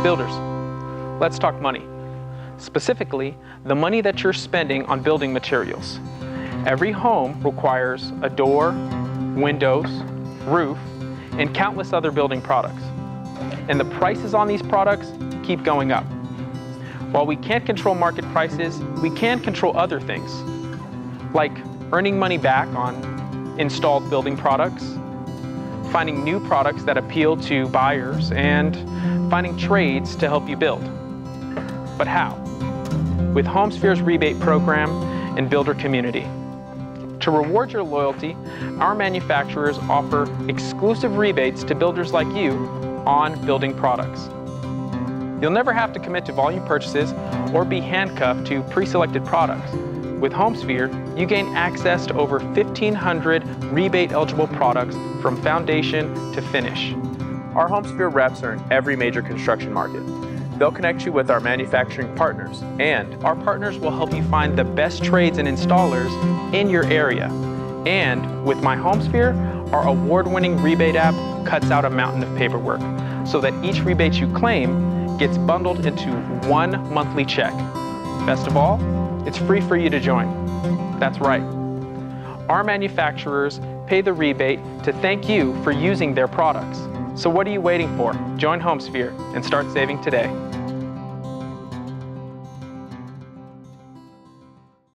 Builders, let's talk money. Specifically, the money that you're spending on building materials. Every home requires a door, windows, roof, and countless other building products. And the prices on these products keep going up. While we can't control market prices, we can control other things, like earning money back on installed building products, finding new products that appeal to buyers, and finding trades to help you build. But how? With HomeSphere's rebate program and builder community. To reward your loyalty, our manufacturers offer exclusive rebates to builders like you on building products. You'll never have to commit to volume purchases or be handcuffed to pre-selected products. With HomeSphere, you gain access to over 1,500 rebate-eligible products from foundation to finish. Our HomeSphere reps are in every major construction market. They'll connect you with our manufacturing partners, and Our partners will help you find the best trades and installers in your area. And with My HomeSphere, our award-winning rebate app cuts out a mountain of paperwork so that each rebate you claim gets bundled into one monthly check. Best of all, it's free for you to join. That's right. Our manufacturers pay the rebate to thank you for using their products. So what are you waiting for? Join HomeSphere and start saving today.